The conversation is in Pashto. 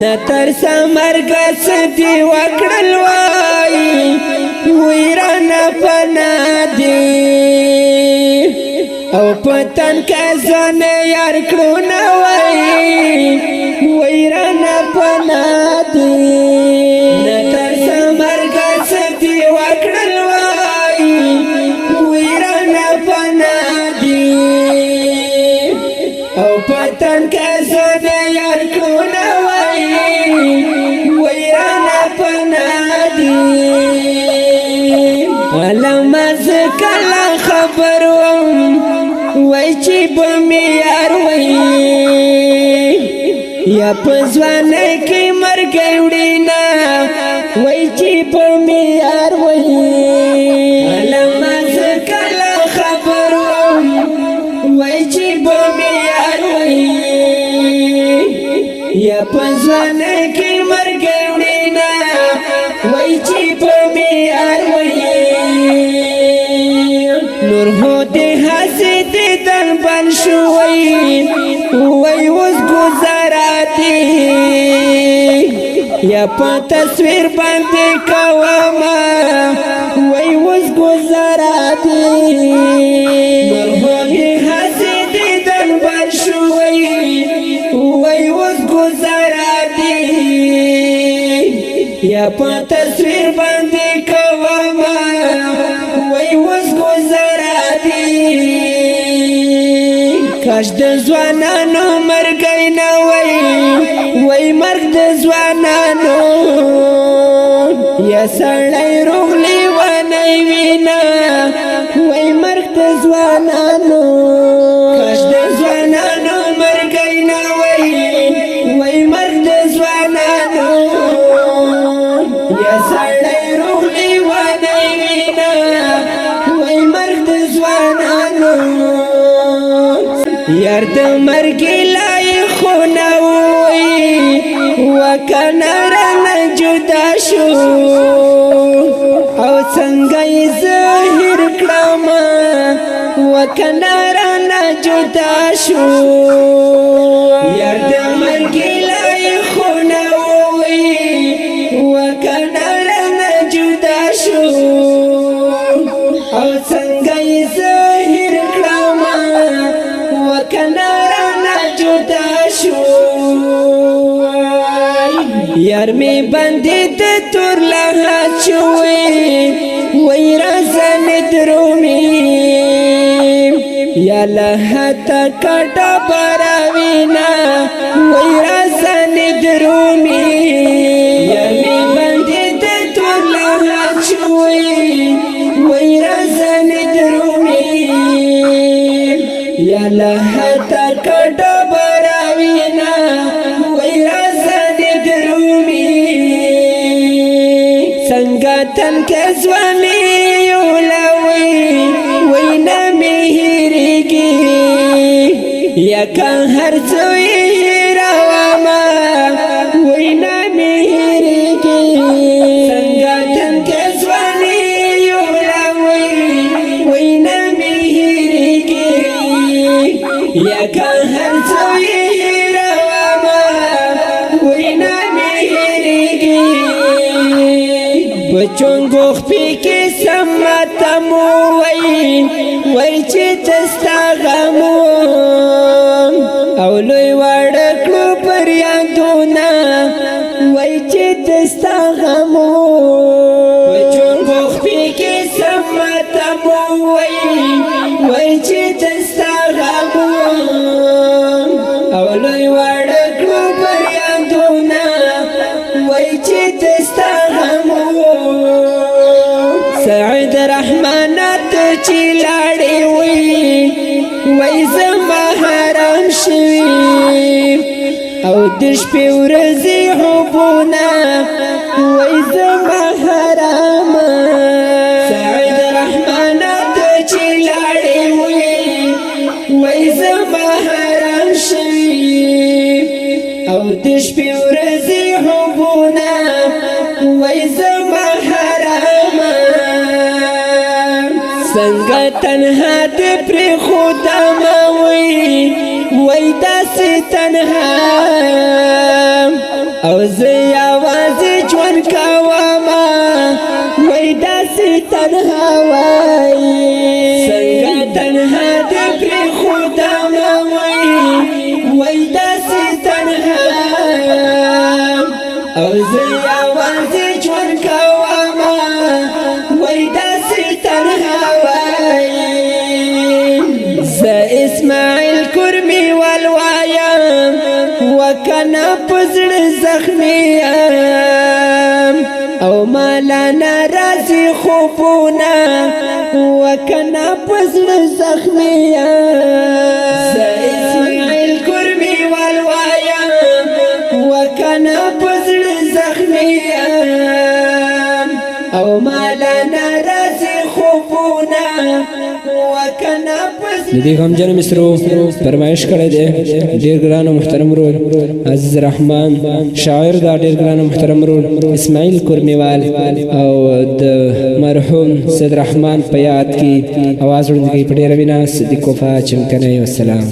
نتر سمرگ سدی وکڑل وائی ویران پنا دی او پتن کزون یار کڑون وائی ویران پنا دی نتر سمرگ سدی وکڑل وائی ویران پنا دی او پتن کزون یار کڑون کلا خبر وای چی بمیار وای یا پزوانه کی مرګ وړینا وای چی بمیار وای لمز کلا خبر وای چی بمیار وای یا پزوانه کی مرګ وړینا وای چی بمیار وای نور هو دے حسد دل بن شوئی وی وز گزاراتی یا پا تصویر باندے کواما وی وز گزاراتی نور هو دے حسد دل بن شوئی وی وز گزاراتی یا پا تصویر باندے کواما وی وز گزاراتی کاش د ځوانانو مرګی نه وای مرګ د ځوانانو یا سړی روغ لیونی وینا وای مرګ د ځوانانو کاش د ځوانانو مرګی نه وای مرګ د ځوانانو یا سړی روغ لیونی وینا وای مرګ د ځوانانو یار د مرګ لای خو نه وای وکنه رانه جدا شو او څنګه یې ظاهر کړم وکنه رانه جدا شو یار د مرګ لای خو نه وای وکنه رانه جدا شو او څنګه یې ظاهر کړم وکنه رانه جدا شو یار می باندې د تور لهات شوی وای رازن درومي یا لهات کټه براوینا وای رازن درومي یار می باندې د تور لهات شوی وای رازن درومي یا لهات کټه براوینا وای رازن درومي څنګه تن کې ځواني ولوي وای نه مهریږي یا که هر څو هیروما وای نه مهریږي څنګه تن کې ځواني ولوي وای نه مهریږي یا که هر څو هیروما وای نه مهریږي بچونګو خپې کې سمته مو وای چې دستا غمو او لوی واړه کړو پر یادونه وای چې دستا غمو بچونګو خپې کې سمته مو وای چې دستا غمو او لوی واړه کړو پر یادونه وای چې دستا غمو سعید رحمانات چی لاړې وای زما حرام شوي او د شپې ورځې حبونه وای زما حرام سعید رحمانات چی لاړې وای زما حرام شوي او د شپې ورځې حبونه وای زما حرام څنګه تنها دې پرې خدا ما وای داسې تنها او زه یوازې ژوند کومه وای داسې تنها وای څنګه تنها دې پرېښودمه وای داسې تنها او زه یوازې ژوند کومه وای داسې تنها وای زه اسماعیل کرمي والوایم وکنه پزړه زخمي او مالا ناراضي خوبونه وکنه پزړه زخمي زه اسماعیل کرمي والوایم وکنه پزړه زخمي او مالا ناراضي خوبونه وکنه د دې غمجن مصرو فرمایش کړی دی ډېر ګران او محترم ورور عزیز رحمان شاعر دا ډېر ګران او محترم ورور اسماعیل کرمیوال او د مرحوم سید رحمان په یاد کې اواز وړاندې کوي په ډېره مینه صدیق وفا چمکنی والسلام